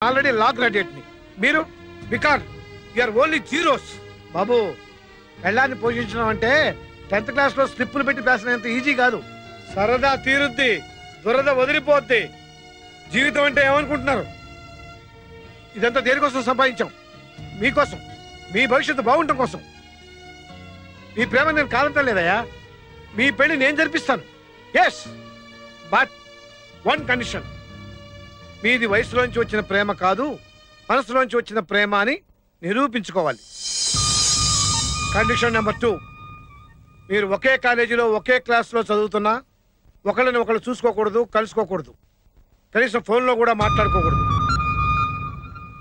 Already law graduate ని. మీరు because you're only zeros. బాబు, పెళ్ళాన్ని పోషించడం అంటే 10th క్లాస్ లో స్లిప్పులు పెట్టి పేసినంత ఈజీ కాదు. సరదా తీరుద్ది, దురద వదిలిపోద్ది. జీవితం అంటే ఏమనుకుంటున్నారు? ఇదంతా దేనికోసం సంపాదించాం? మీకోసం, మీ భవిష్యత్తు బాగుండటం కోసం. మీ ప్రేమ నేను కాదంటలేదయ్యా. మీ పెళ్లి నేను జరిపిస్తాను. Yes, but one condition. మీది వయసులోంచి వచ్చిన ప్రేమ కాదు, మనసులోంచి వచ్చిన ప్రేమ అని నిరూపించుకోవాలి. కండిషన్ నెంబర్ 2, మీరు ఒకే కాలేజీలో ఒకే క్లాస్లో చదువుతున్నా ఒకళ్ళని ఒకళ్ళు చూసుకోకూడదు, కలుసుకోకూడదు, కనీసం ఫోన్లో కూడా మాట్లాడుకోకూడదు.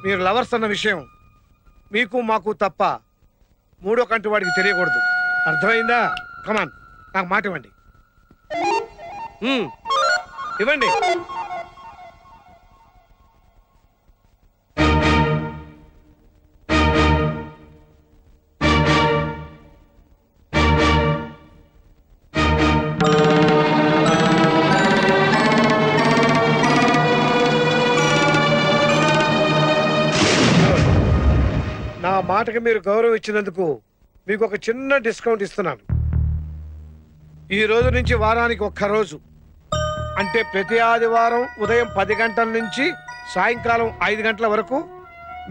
మీరు లవర్స్ అన్న విషయం మీకు మాకు తప్ప మూడో కంటి వాడికి తెలియకూడదు. అర్థమైందా? కమాన్, నాకు మాట ఇవ్వండి. ఇవ్వండి. నా మాటకి మీరు గౌరవం ఇచ్చినందుకు మీకు ఒక చిన్న డిస్కౌంట్ ఇస్తున్నాను. ఈ రోజు నుంచి వారానికి ఒక్కరోజు, అంటే ప్రతి ఆదివారం ఉదయం 10 గంటల నుంచి సాయంకాలం 5 గంటల వరకు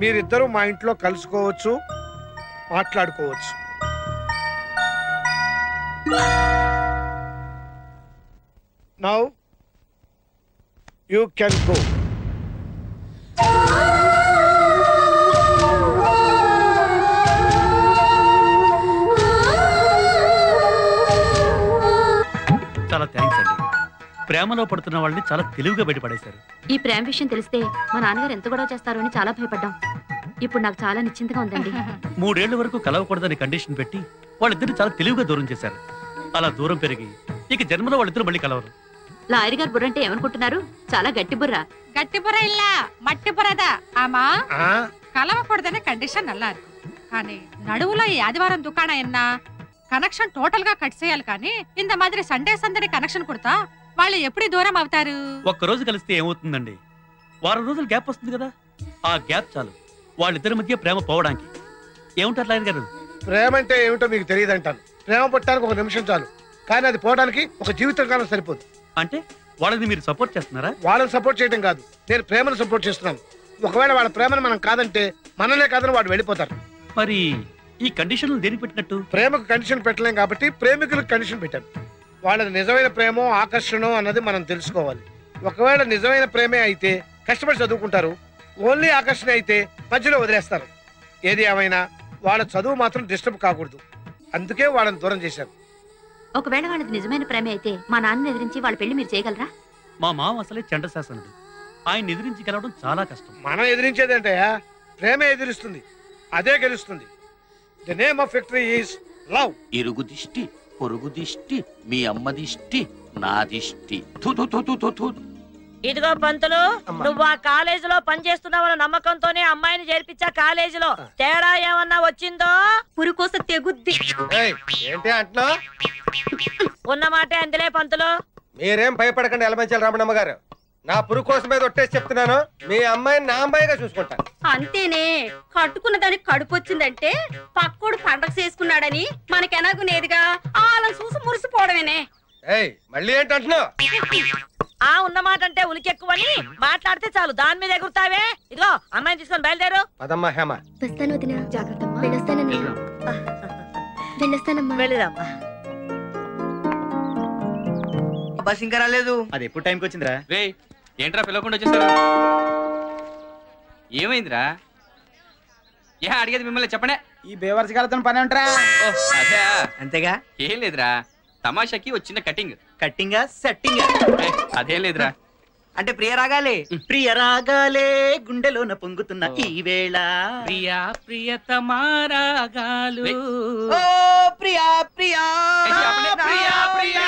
మీరిద్దరూ మా ఇంట్లో కలుసుకోవచ్చు, మాట్లాడుకోవచ్చు. Now you can go. చాలా థ్యాంక్స్ అండి. ప్రేమలో పడుతున్న వాళ్ళని చాలా తెలివిగా బయటపడేశారు. ఈ ప్రేమ విషయం తెలిస్తే మా నాన్నగారు ఎంత గొడవ చేస్తారో అని చాలా భయపడ్డాం. ఇప్పుడు నాకు చాలా నిశ్చింతగా ఉందండి. 3 ఏళ్ల వరకు కలవకూడదని కండిషన్ పెట్టి వాళ్ళిద్దరు చాలా తెలివిగా దూరం చేశారు. అలా దూరం పెరిగి ఇక జన్మలో వాళ్ళిద్దరు మళ్ళీ కలవరు. లాయర్ గారు బుర్ర అంటే ఏమనుకుంటున్నారు? చాలా గట్టి బుర్ర. గట్టి బుర్ర இல்ல, మట్టి బుర్రదా. ఆమా కలవకూడదనే కండిషన్ నల్లారు. కానీ నడువులో ఈ ఆదివారం దుకాణం ఎన్నా కనెక్షన్ టోటల్ గా కట్ చేయాలి. కానీ ఇంత మాదిరి సండే సందడి కనెక్షన్ కుడతా వాళ్ళు ఎప్పుడు దూరం అవుతారు? ఒక్కరోజు కలిస్తే ఏమవుతుందండి? వారం రోజులు గ్యాప్ వస్తుంది కదా, ఆ గ్యాప్ చాలు వాళ్ళిద్దరి మధ్య ప్రేమ పోవడానికి. ఏముంటారు లాయర్ గారు? ప్రేమ అంటే ఏమిటో మీకు తెలియదంటాను. ప్రేమ పట్టడానికి 1 నిమిషం చాలు, కానీ అది పోవడానికి ఒక జీవితం కాలం సరిపోదు. అంటే వాళ్ళని మీరు సపోర్ట్ చేస్తున్నారా? వాళ్ళని సపోర్ట్ చేయడం కాదు, నేను ప్రేమను సపోర్ట్ చేస్తున్నాను. ఒకవేళ వాళ్ళ ప్రేమను మనం కాదంటే మనలే కాదని వాడు వెళ్ళిపోతారు. మరి ఈ కండిషన్లు దేనికి పెట్టినట్టు? ప్రేమకు కండిషన్ పెట్టలేం కాబట్టి ప్రేమికులకు కండిషన్ పెట్టాను. వాళ్ళది నిజమైన ప్రేమో ఆకర్షణ అన్నది మనం తెలుసుకోవాలి. ఒకవేళ నిజమైన ప్రేమే అయితే కష్టపడి చదువుకుంటారు, ఓన్లీ ఆకర్షణ అయితే మధ్యలో వదిలేస్తారు. ఏది ఏమైనా వాళ్ళ చదువు మాత్రం డిస్టర్బ్ కాకూడదు, అందుకే వాళ్ళని దూరం చేశారు. ఒకవేళ వాళ్ళది నిజమైన ప్రేమ అయితే మా నాన్న ఎదిరించి వాళ్ళ పెళ్లి మీరు చేయగలరా? మా మామ అసలే చండశాసనుడు, ఆయన ఎదిరించి గెలవడం చాలా కష్టం. మనం ఎదిరించేదంటే ప్రేమే ఎదిరిస్తుంది, అదే గెలుస్తుంది. The name of victory is love. ఇరుగు దిష్టి, పొరుగు దిష్టి, మీ అమ్మ దిష్టి, నా దిష్టి. ఇదిగో పంతులు, నువ్వు ఆ కాలేజీలో పనిచేస్తున్నావన్న నమ్మకంతోనే అమ్మాయిని చేర్పించా. కాలేజీలో తేడా ఏమన్నా వచ్చిందో పురుకోస తెగుద్ది. ఏంటి అంటున్నా? ఉన్న మాటే అందులే పంతులు. మీరేం భయపడకండి ఎలమంచాలి రమణమ్మ గారు. నా పురుగు కోసం మీద ఒట్టేసి చెప్తున్నాను, మీ అమ్మాయిని నా అమ్మాయిగా చూసుకుంటాను. అంతేనే, కట్టుకున్న దానికి కడుపు వచ్చిందంటే పక్కోడు పండగ చేసుకున్నాడని మనకెనాగునేదిగా ఆలను చూసి మురిసిపోవడమేనే. మళ్ళీ ఏంటంటున్నావు? ఆ ఉన్న మాట అంటే ఉలికెక్కువని మాట్లాడితే చాలు దాని మీద ఎగురుతావే. ఇదిగో అమ్మాయిని తీసుకొని బయలుదేరు. పదమ్మా హేమ. వెళ్ళిరమ్మా. బస్ ఇంకా రాలేదు. అది ఎప్పుడు టైంకి వచ్చిందిరా? రే ఏంట్రా పిలవకుండా వచ్చేసారు? ఏమైందిరా? ఏ అడిగేది మిమ్మల్ని చెప్పనే. ఈ బేవర్సగాలతో పని ఉంటారా? అదే అంతేగా. ఏం లేదురా, తమాషాకి వచ్చిన కటింగ్. కట్టింగా సెట్టింగ్ అదేం లేదురా. అంటే ప్రియరాగాలే. ప్రియరాగాలే గుండెలోన పొంగుతున్న ఈ వేళ, ప్రియా ప్రియతమా రాగాలు. ఓ ప్రియా ప్రియా ప్రియా ప్రియా.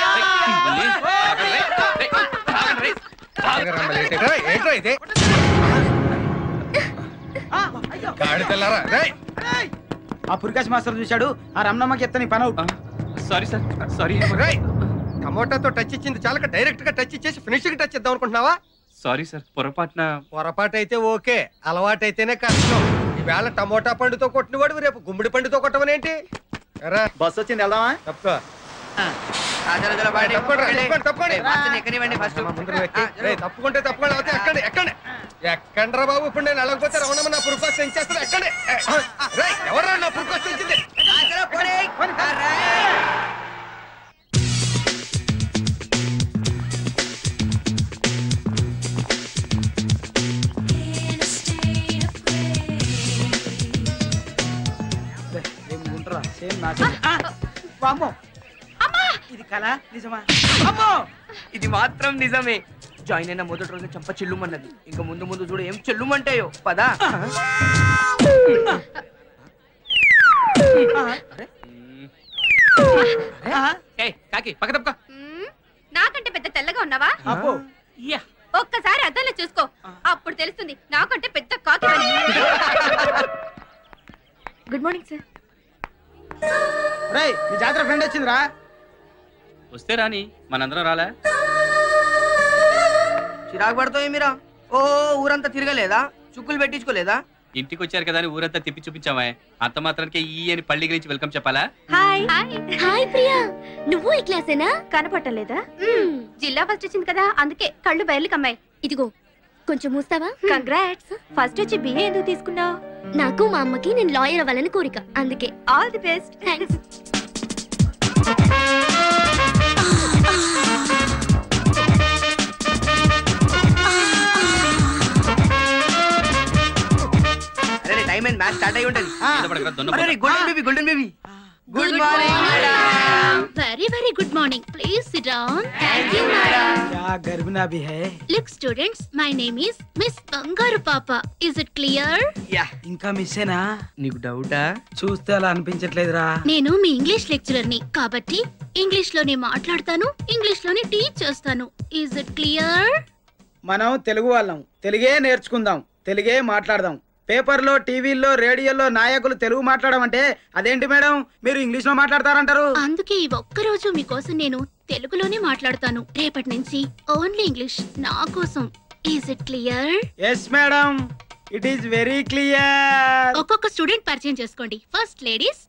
ఆ పురికాశ్ మాస్టర్ చూశాడు, ఆ రమణమ్మకి ఎత్తని పని అవుట్. Sorry sir, sorry. టమోటాతో టచ్ ఇచ్చింది చాలక డైరెక్ట్ గా టచ్ ఇచ్చేసి ఫినిషింగ్ టచ్ ఇద్దాం అనుకుంటున్నావా? సారీ సార్, పొరపాటు అయితే ఓకే, అలవాటైతేనే కష్టం. ఈవేళ టమోటా పండుతో కొట్టినవాడు రేపు గుమ్మడి పండుతో కొట్టమనేంటి? బస్ వచ్చింది, వెళ్దామా? తప్పుకో. తప్పుకుంటే తప్పుకోండి, అవుతే ఎక్కండి ఎక్కండి ఎక్కండ్రా బాబు. ఇప్పుడు నేను వెళ్ళకపోతే రమణమ్మ నా పురుకోసం ఎంచేస్తాను. ఎక్కండి. ఎవరా నా పురుకోసం ఎంచింది? ఇది కళ నిజమా? అమ్మో, ఇది మాత్రం నిజమే. జాయిన్ అయిన మొదటి రోజు చంప చెల్లుమన్నది. ఇంకా ముందు ముందు చూడు ఏం చెల్లుమంటాయో. పదా. నాకంటే పెద్ద తెల్లగా ఉన్నావా? ఒక్కసారి అద్దంలో చూసుకో, అప్పుడు తెలుస్తుంది నాకంటే పెద్ద కాకి. Good morning sir. మీ జాతర ఫ్రెండ్ వచ్చిందిరా. వస్తే రాని, మనందరం రాలే. చిరాకు పడతాయి మీరా? ఓ ఊరంతా తిరగలేదా? చుక్కులు పెట్టించుకోలేదా? ఇంటికి వచ్చారు కదా అని ఊరంతా తిప్పి చూపించావా? అంత మాత్రానికి ఈ అని పల్లి గురించి వెల్కమ్ చెప్పాలా? హాయ్ హాయ్ ప్రియా, నువ్వు ఈ క్లాసేనా? కనపట్టలేదా? జిల్లా ఫస్ట్ వచ్చింది కదా, అందుకే కళ్ళు బయలు కమ్మాయి. ఇదిగో కొంచెం మూస్తావా? కంగ్రాట్స్. ఫస్ట్ వచ్చి బిఏ ఎందుకు తీసుకున్నావు? నాకు మా అమ్మకి నేను లాయర్ అవ్వాలని కోరిక, అందుకే. All the best. థాంక్స్. అరే టైం అండ్ మ్యాచ్ స్టార్ట్ అయి ఉంటది. Golden baby. Good morning madam. Very good morning. Please sit down. Thank you madam. क्या गर्भना भी है? Look students, my name is Miss Bangaru Papa. Is it clear? Yeah. ఇంకా మిస్సేనా? నీకు డౌటా? చూస్తే అలా అనిపించట్లేదురా. నేను మీ ఇంగ్లీష్ లెక్చరర్ ని కాబట్టి ఇంగ్లీష్ లోనే మాట్లాడతాను, ఇంగ్లీష్ లోనే టీచ్ చేస్తాను. Is it clear? మనం తెలుగు వాళ్ళం, తెలుగే నేర్చుకుందాం, తెలుగే మాట్లాడదాం. పేపర్లో, టీవీల్లో, రేడియోలో నాయకులు తెలుగు మాట్లాడమంటే అదేంటి మేడం మీరు ఇంగ్లీష్ లో మాట్లాడతారంటారు? అందుకే ఈ ఒక్కరోజు మీకోసం నేను తెలుగులోనే మాట్లాడతాను. రేపటి నుంచి ఓన్లీ ఇంగ్లీష్ నా కోసం. Is it clear? Yes madam, it is very clear. ఒక్కొక్క స్టూడెంట్ పరిచయం చేసుకోండి. First ladies.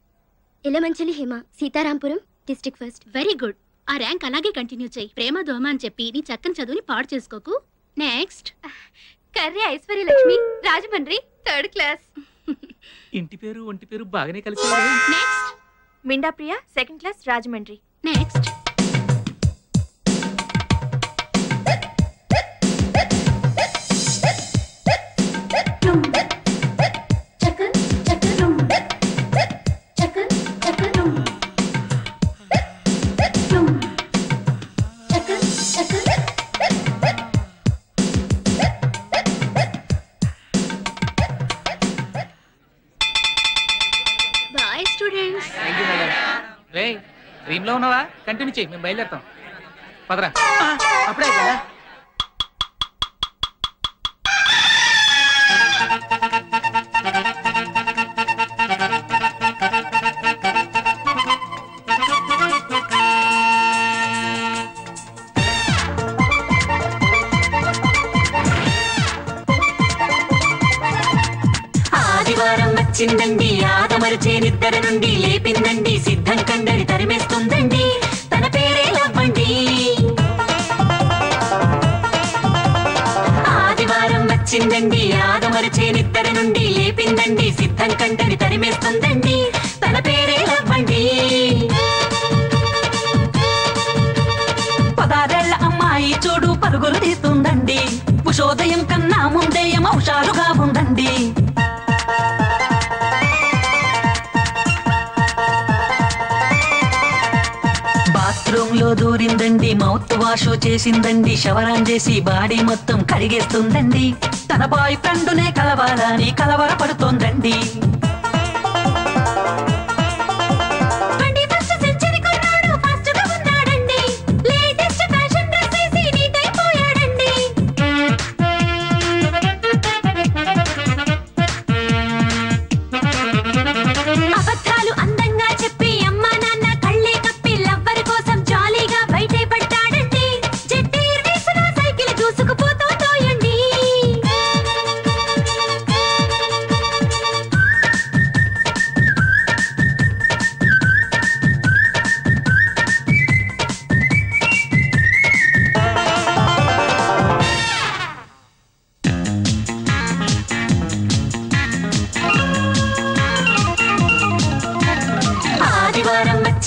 Yelamanchili Hema, Seetharampuram, district first. Very good. ఆ ర్యాంక్ అలాగే కంటిన్యూ చేయి. ప్రేమ దోమ అని చెప్పి నీ చక్కని చదువుని పాడు చేసుకోకు. Next Karri Aishwarya Lakshmi, Rajahmundry, third class. ఇంటి పేరు ఒంటి పేరు బాగానే కలిసి. Next Minda Priya, second class, Rajahmundry. Next dream లో ఉన్నావా? కంటిన్యూ చేయి, మేము బయలుదేరుతాం. పదరా. అప్పుడే కదా. ఆదివారం వచ్చిందండి, ఆదమరిచేనిద్దరి నుండి లేపిందండి, సిద్ధం కండరి తరిమేస్తుందండి, తన పేరే లవ్వండి. ఆదివారం వచ్చిందండి, ఆదమరిచేనిద్దరి నుండి లేపిందండి, సిద్ధం కండరి తరిమేస్తుందండి, తన పేరే లవ్వండి. 16 అమ్మాయి చూడు పరుగులు తీస్తుందండి, ఉషోదయం కన్నా ముందే హుషారుగా ఉందండి. బాత్రూమ్ లో దూరిందండి, మౌత్ వాష్ చేసిందండి, షవరాన్ చేసి బాడీ మొత్తం కడిగేస్తుందండి, తన బాయ్ ఫ్రెండునే కలవాలని కలవరపడుతోందండి.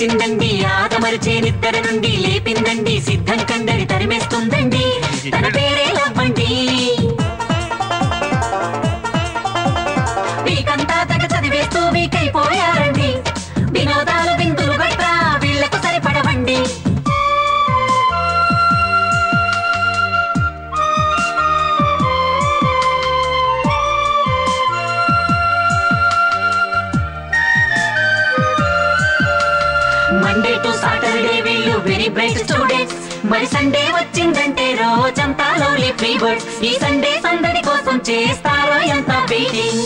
వచ్చిందండి ఆదమరిచే నిద్ర నుండి లేపిందండి సిద్ధం కండని తరిమేస్తుందండి తన పేరే లవ్వండి వీకంతా తెగ చదివేస్తూ వీకైపోయారండి వినోదాలు విందులు గట్రా వీళ్లకు సరిపడవండి మండే టు సాటర్డే వీళ్ళు వెరీ బ్రైట్ స్టూడెంట్స్ మరి సండే వచ్చిందంటే రోజంతా లవ్లీ ఫ్రీ బర్డ్స్ ఈ సండే సందడి కోసం చేస్తారో ఎంత waiting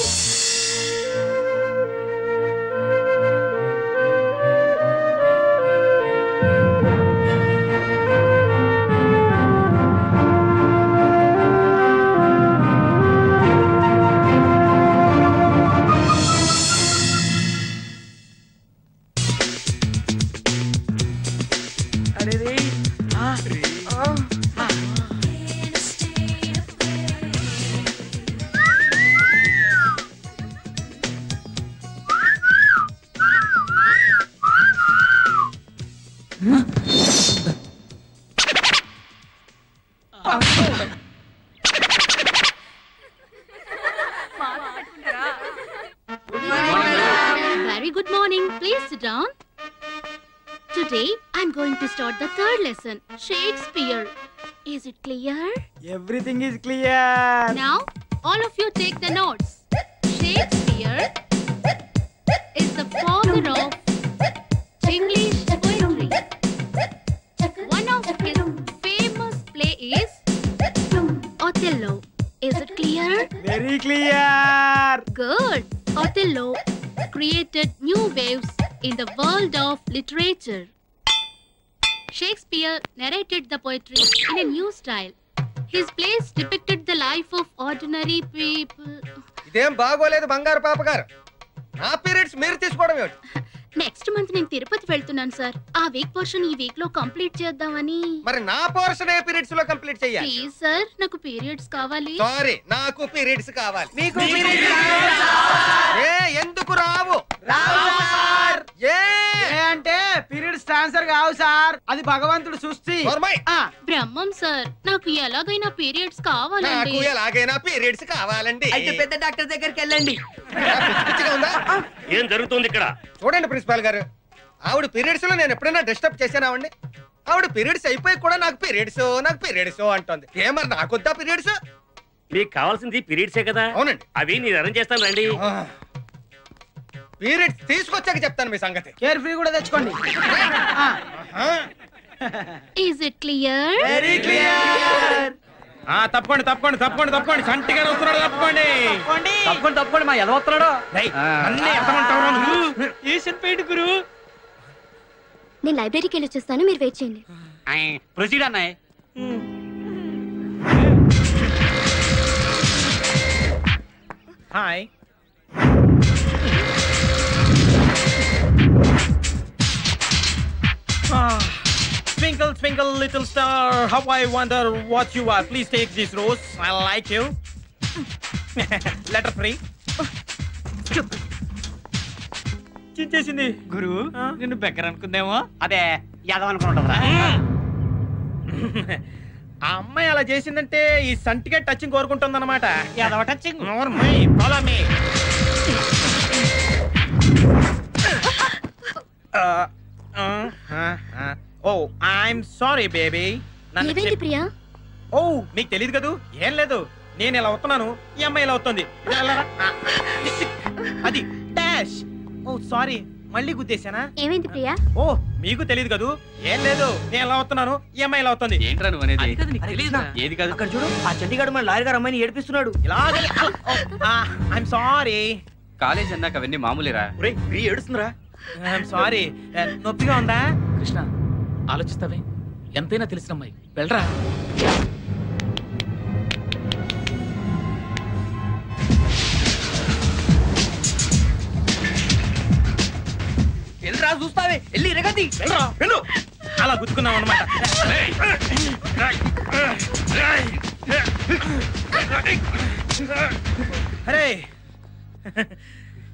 Very good morning. Please sit down. Today I'm going to start the third lesson, Shakespeare. Is it clear? Everything is clear. Now, all of you take the notes. Shakespeare is the father of English poetry. One of his famous play is Othello. Is it clear? Very clear. Good. Othello created new waves in the world of literature. Shakespeare narrated the poetry in a new style. His plays depicted the life of ordinary people. ఇదేం బాగోలేదు బంగారు పాప గారు. నా periods మీరు తీసుకోవడం ఏమిటి? Next month నేను తిరుపతి వెళ్తున్నాను సార్. ఆ వీక్ పోర్షన్ ఈ వీక్ లో కంప్లీట్ చేద్దామని. మరి నా పోర్షన్ ఏ పీరియడ్స్ లో కంప్లీట్ చేయాలి? ప్లీజ్ సార్, నాకు పీరియడ్స్ కావాలి. సారీ, నాకు పీరియడ్స్ కావాలి. మీకు పీరియడ్స్ కావాలా? ఏ ఎందుకు రావు? రావు సార్. ఏ అంటే పీరియడ్స్ ట్రాన్స్ఫర్ కావు సార్, అది భగవంతుడు సృష్టి. బ్రహ్మం సార్, నాకు ఎలాగైనా పీరియడ్స్ కావాలండి. నాకు ఎలాగైనా పీరియడ్స్ కావాలండి. అయితే పెద్ద డాక్టర్ దగ్గరికి వెళ్ళండి. ఏం జరుగుతుంది ఇక్కడ? చూడండి ప్రిన్సిపాల్ గారు, ఆవిడ పీరియడ్స్ లో నేను ఎప్పుడైనా డిస్టర్బ్ చేశానావండి? ఆవిడ పీరియడ్స్ అయిపోయి కూడా నాకు పీరియడ్స్ అంటుంది. ఏమన్నా నాకొద్దా పీరియడ్స్? మీకు కావాల్సింది పీరియడ్సే కదా? అవునండి. అవి నేను అరేంజ్ చేస్తాను రండి. పీరియడ్స్ తీసుకొచ్చాక చెప్తాను మీ సంగతి. కేర్ ఫ్రీ కూడా తెచ్చుకోండి. Is it clear? Very clear. తప్పకోండి సంటిగా వస్తున్నాడు. తప్పకోండి మా ఎలా వస్తున్నాడు? గురు నేను లైబ్రరీకి వెళ్ళి వచ్చేస్తాను, మీరు వెయిట్ చేయండి. ప్రొసీడ్ అన్నాయ్. Hi. Twinkle, twinkle, little star, how I wonder what you are. Please take this rose. I like you. Letter free. చించేసింది గురు, నిన్ను బెక్కర్ అనుకుందేమో. అదే యాదవ్ అనుకుంటా. ఆ అమ్మాయి అలా చేసిందంటే ఈ సంటిగా టచింగ్ కోరుకుంటుంది అనమాట. Yadava touching. Follow me. Oh, I'm sorry, baby. ఏమైంది ప్రియా? ఓ, మీకు తెలియదు కదూ? ఏం లేదు, నేను ఇలా వస్తున్నాను, ఈ అమ్మాయి ఇలా వస్తుంది. అది డాష్. ఓ సారీ, మళ్ళీ గుద్దేశానా? ఏమైంది ప్రియా? ఓ, మీకు తెలియదు కదూ? ఏం లేదు, నేను ఇలా వస్తున్నాను, ఈ అమ్మాయి ఇలా వస్తుంది. ఏంట్రా నువ్వు అనేది? ఏది కాదు. అక్కడ చూడు, ఆ చండీగఢ్ మన లాయర్ గారు అమ్మాయిని ఏడిపిస్తున్నాడు. ఇలాగే. I'm sorry. కాలేజ్ అన్నాక అవన్నీ మామూలేరా. ఏడుస్తుందిరా. I'm sorry. నొప్పిగా ఉందా? కృష్ణ, ఆలోచిస్తావే, ఎంతైనా తెలిసిన అమ్మాయి, వెళ్ళరా. వెళ్ళరా, చూస్తావే, వెళ్ళి రగతి. వెళ్ళు. అలా గుద్దుకున్నాం అనమాట. అరే,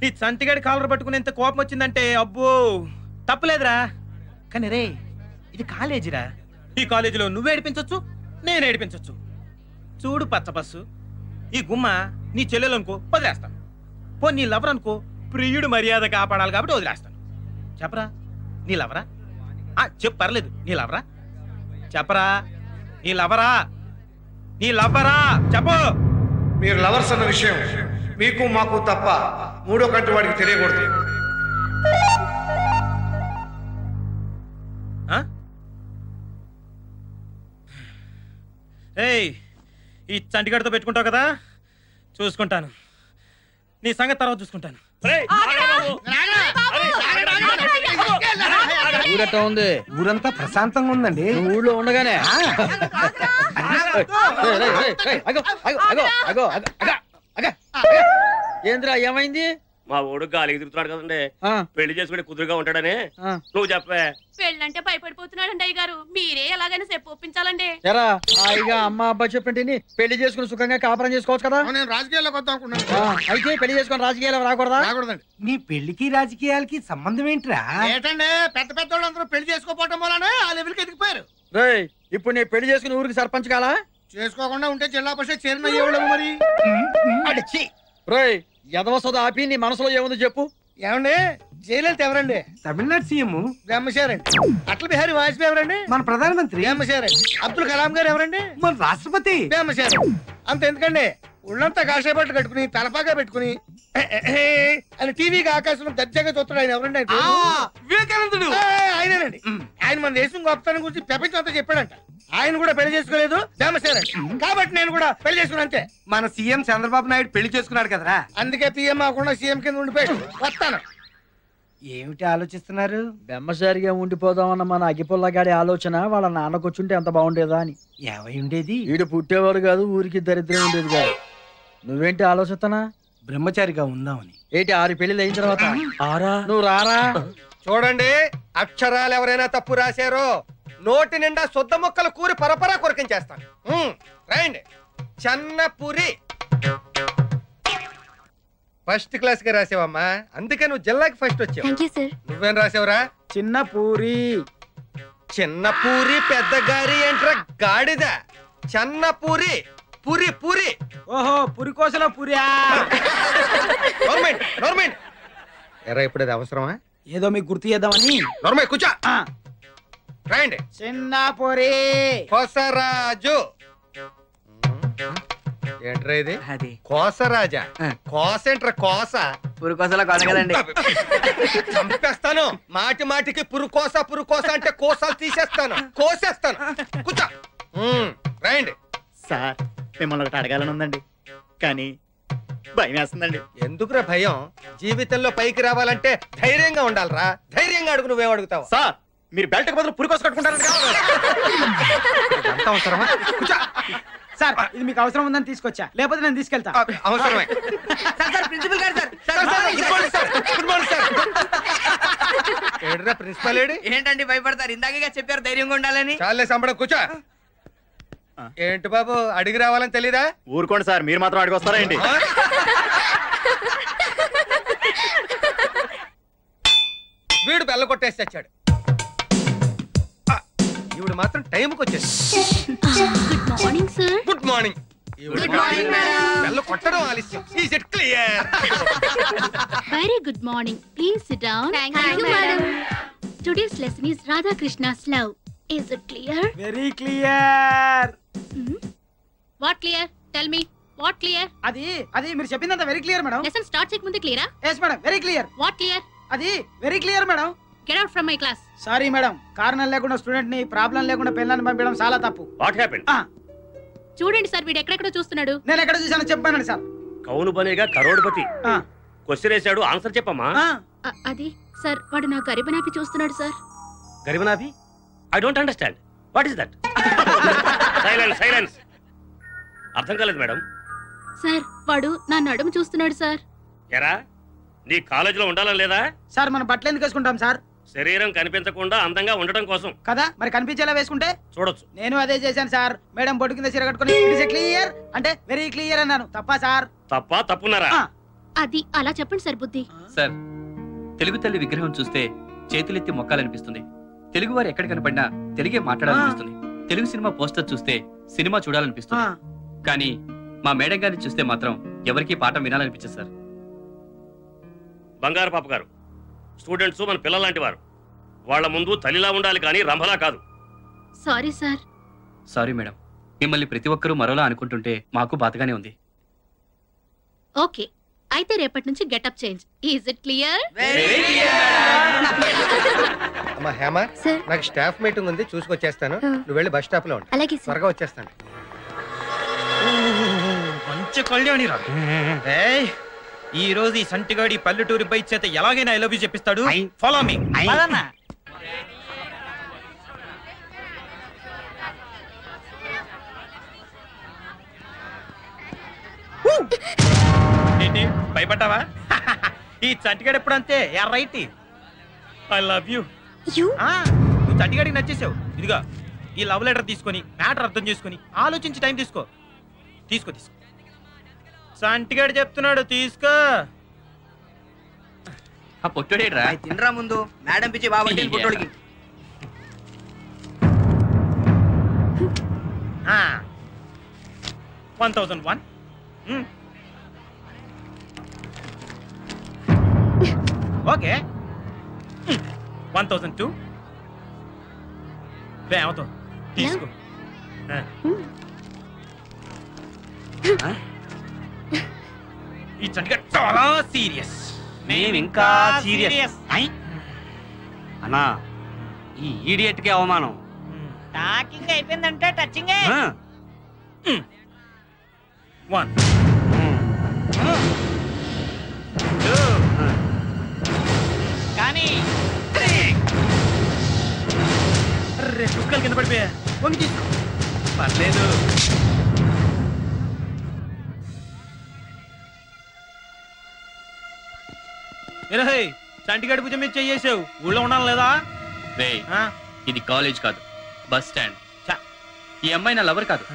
ఈ చంటిగాడి కాలర్ పట్టుకుని ఎంత కోపం వచ్చిందంటే, అబ్బో, తప్పులేదురా, కానీ రే ఇది కాలేజీరా. ఈ కాలేజీలో నువ్వు ఏడిపించవచ్చు, నేను ఏడిపించవచ్చు. చూడు పచ్చ బస్సు, ఈ గుమ్మ నీ చెల్లెలు అనుకో వదిలేస్తాను. నీ లవర్ అనుకో, ప్రియుడు మర్యాద కాపాడాలి కాబట్టి వదిలేస్తాను. చెప్పరా నీ లవరా? చెప్పు, పర్లేదు. నీ లవరా? చెప్పరా నీ లవరా? నీ లవరా చెప్పు. మీరు లవర్స్ అన్న విషయం మీకు మాకు తప్ప మూడో కంటి వాడికి తెలియకూడదు. ఏయ్, ఈ చంటిగడతో పెట్టుకుంటావు కదా, చూసుకుంటాను. నీ సంగతి తర్వాత చూసుకుంటాను. ఊరట ఉంది, ఊరంతా ప్రశాంతంగా ఉందండి. ఊళ్ళో ఉండగానే ఏంద్రా ఏమైంది? మా ఓడు గాలికి తిరుగుతున్నాడు కదండి, పెళ్లి చేసుకుని కుదురుగా ఉంటాడని నువ్వు చెప్పే. పెళ్ళంటే భయపడిపోతున్నాడండి అయ్య గారు, మీరే ఎలాగైనా చెప్పు ఒప్పించాలండి. ఎరా హాయిగా అమ్మ అబ్బా చెప్పండి, పెళ్లి చేసుకుని సుఖంగా కాపురం చేసుకోవచ్చు కదా. నేను రాజకీయాల్లోకి వద్దాం అనుకున్నాను. అయితే పెళ్లి చేసుకుని రాజకీయాలు రాకూడదా? రాకూడదండి. నీ పెళ్లికి రాజకీయాలకి సంబంధం ఏంట్రా? ఏంటండి, పెద్ద పెద్దోళ్ళు అందరూ పెళ్లి చేసుకోపోవటం వల్లనే ఆ లెవెల్కి ఎదిగిపోయారు. రేయ్, ఇప్పుడు నేను పెళ్లి చేసుకుని ఊరికి సర్పంచ్ కాలా? చేసుకోకుండా ఉంటే జిల్లా పరిషత్ చైర్మన్ అయ్యేవాళ్ళము. మరి రేయ్, ఎదవ సోద ఆపి నీ మనసులో ఏముందో చెప్పు. ఏమండి, జయలలిత ఎవరండి? తమిళనాడు సీఎం బ్రహ్మశారండి. అటల్ బిహారీ వాజ్పేయి ఎవరండి? మన ప్రధానమంత్రి. బ్రహ్మశారండి. అబ్దుల్ కలాం గారు ఎవరండి? మన రాష్ట్రపతి. బ్రహ్మశారండి. అంత ఎందుకండి, ఉళ్ళంతా కాషాయ బట్టలు కట్టుకుని తలపాగా పెట్టుకుని అని టీవీకి ఆకాశంలో దర్జాగా చూస్తాడు ఆయన ఎవరండి? వివేకానందుడు. ఆయనేనండి. ఆయన మన దేశం గొప్పతనం గురించి ప్రపంచం అంతా చెప్పాడంట. ఆయన కూడా పెళ్లి చేసుకోలేదు, బ్రహ్మశారండి. కాబట్టి నేను కూడా పెళ్లి చేసుకున్నా అంతే. మన సీఎం చంద్రబాబు నాయుడు పెళ్లి చేసుకున్నాడు కదరా, అందుకే పిఎం అవ్వకుండా సీఎం కింద ఉండిపోయాడు. వస్తాను. ఏమిటి ఆలోచిస్తున్నారు? బెమ్మసారిగా ఉండిపోదామన్న మన అగిపుల్లగాడి ఆలోచన వాళ్ళ నాన్నకొచ్చుంటే ఎంత బాగుండేదా అని. ఏమై ఉండేది? వీడు పుట్టేవాడు కాదు, ఊరికి దరిద్రం ఉండేది కాదు. నువ్వేంటి ఆలోచిస్తున్నా? బ్రహ్మచారిగా ఉందామని. ఏంటి 6 పెళ్లిళ్ళు అయిన తర్వాత నువ్వు రారా? చూడండి, అక్షరాలు ఎవరైనా తప్పు రాశారో నోటి నిండా శుద్ధ మొక్కలు కూరి పరపరా కొరకించేస్తాను. రాయండి. చెన్నపురి ఫస్ట్ క్లాస్ గా రాసావమ్మా, అందుకే నువ్వు జిల్లాకి ఫస్ట్ వచ్చావు. నువ్వేం రాసావురా? చిన్న పూరి. చిన్న పూరి పెద్ద గారి ఏంట్రా గాడిద? చెన్నపూరి, పూరి పూరి. ఓహో, పురి కోసలో పురియా. ఎరా ఇప్పుడు అది అవసరమా? ఏదో మీకు గుర్తు చేద్దామని. నోర్మై కూర్చో. రాయండి. చిన్న పూరి కోసరాజు. ఏంట్రా ఇది? కోసరాజా? కోస ఏంట్రా కోస? పురుకోసలో కొన కదండి. చంపేస్తాను. మాటి మాటికి పురుకోస పురుకోస అంటే కోసాలు తీసేస్తాను, కోసేస్తాను. కూర్చో. రాయండి. సార్, మిమ్మల్ని ఒకటి అడగాలని ఉందండి, కానీ భయం వేస్తుందండి. ఎందుకురా భయం? జీవితంలో పైకి రావాలంటే ధైర్యంగా ఉండాలిరా. ధైర్యంగా అడుగు. నువ్వేం అడుగుతావు? సార్, మీరు బెల్ట్ బదులు పురుకోస కట్టుకుంటారండి. అవసరమా? సార్, ఇది మీకు అవసరం ఉందని తీసుకొచ్చా, లేకపోతే నేను తీసుకెళ్తా. అవసరమే. ప్రిన్సిపల్ గారు సార్. ఏడ్రా principal AD? ఏంటండి భయపడతారు? ఇందాకగా చెప్పారు ధైర్యంగా ఉండాలని. చాలే సంబడం, కూర్చో. ఏంటి బాబు, అడిగి రావాలని తెలీదా? ఊరుకోండి సార్, మీరు మాత్రం అడిగొస్తారా ఏంటి? వీడు బెల్ల కొట్టేసి వచ్చాడు. ఈవిడ మాత్రం టైంకి వచ్చేసి. Good morning sir. Good morning. Good morning madam. బెల్ల కొట్టడం ఆలస్యం. Is it clear? Very good morning. Please sit down. Thank you madam. Today's lesson is Radha Krishna's love. Is it clear? Very clear. What clear? Tell me. What clear? అది మీరు చెప్పిందంతా very clear madam. Lesson start చేయకముందే క్లియరా? yes madam, very clear. What clear? అది very clear madam. Get out from my class. Sorry madam, కారణం లేకుండా student ని problem లేకుండా పెళ్ళాన్ని పంపించడం చాలా తప్పు. What happened? చూడండి సార్, వీడు ఎక్కడెక్కడో చూస్తున్నాడు. నేను ఎక్కడ చూసానో చెప్పానండి సార్. కౌను బనేగా కరోడ్పతి. క్వశ్చన్ వేసాడు, ఆన్సర్ చెప్పమ్మా. అది సార్, వాడు నా గరిబనాపి చూస్తున్నాడు sir. గరిబనాభి? I don't understand. What is that? Silence. అర్థం కాలేదు మేడం. సార్, వాడు నా నడుము చూస్తున్నాడు సార్. ఎరా, నీ కాలేజీలో ఉండాలని లేదా? సార్, మనం బట్టలు ఎందుకు వేసుకుంటాం సార్? శరీరం కనిపించకుండా అందంగా ఉండటం కోసం కదా. మరి కనిపించేలా వేసుకుంటే చూడొచ్చు. నేను అదే చేశాను సార్. మేడం బొట్టు కింద చీర కట్టుకుని క్లియర్ అంటే వెరీ క్లియర్ అన్నాను. తప్పా సార్? తప్పున్నారా? అది అలా చెప్పండి సార్. బుద్ధి సార్, తెలుగు తల్లి విగ్రహం చూస్తే చేతులెత్తి మొక్కాలనిపిస్తుంది. తెలుగు వారు ఎక్కడ కనపడినా తెలుగే మాట్లాడాలనిపిస్తుంది. తెలుగు సినిమా పోస్టర్ చూస్తే సినిమా చూడాలనిపిస్తుంది. కానీ మా మేడం గారిని చూస్తే మాత్రం ఎవరికీ పాఠం వినాలనిపించదు సార్. బంగారు పాప గారు, స్టూడెంట్స్ మన పిల్లలాంటి వారు. వాళ్ళ ముందు తల్లిలా ఉండాలి కానీ రంభలా కాదు. Sorry sir. సారీ మేడం, మిమ్మల్ని ప్రతి ఒక్కరూ మరోలా అనుకుంటుంటే మాకు బాధగానే ఉంది. ఓకే, అయితే రేపటి నుంచి getup change. Is it clear? అమ్మా హేమ, నాకు స్టాఫ్ మీటింగ్ ఉంది, చూసుకొచ్చేస్తాను. నువ్వు వెళ్ళి బస్ స్టాప్ లో ఉండు. అలాగే త్వరగా వచ్చేస్తాను. మంచి కళ్యాణి రా. ఈ రోజు ఈ సంటిగాడి పల్లెటూరి బైక్ చేత ఎలాగైనా ఐ లవ్ యూ చెప్పిస్తాడు. Follow me. ఏంటి భయపడ్డావా? ఈ చంటిగాడు ఎప్పుడు అంతే రైట్. I love you. నువ్వు చంటిగాడికి నచ్చేసావు. ఇదిగా ఈ లవ్ లెటర్ తీసుకొని మ్యాటర్ అర్థం చేసుకొని ఆలోచించి టైం తీసుకో. తీసుకో తీసుకో. చంటిగాడు చెప్తున్నాడు, తీసుకో. ఆ పొట్టుడేడ్రా తినరా ముందు. మేడం పిచ్చి బాబు పొట్టుడికి 1001. ఓకే 1002. ప్రేమతో తీసుకో. ఈ చంటిగాడు చాలా సీరియస్. మేము ఇంకా సీరియస్. అన్నా, ఈ ఈడియట్ కి అవమానం. టాకింగ్ అయిపోయిందంటే టచింగ్. 1 కానీ కుక్కలు కింద పడిపోయా. వంగి తీసుకో. పర్లేదు. చంటిగాడి భుజం మీద చేసావు. ఊళ్ళో ఉండాలి లేదా? ఇది కాలేజ్ కాదు, బస్ స్టాండ్. ఈ అమ్మాయి నా లవర్ కాదు,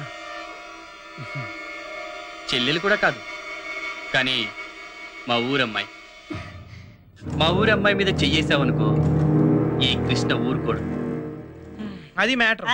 చెల్లెలు కూడా కాదు. కానీ మా ఊరమ్మాయి. మా ఊరమ్మాయి మీద చెయ్యేసావనుకో, ఈ కృష్ణ ఊరుకోడు. అది మ్యాటర్.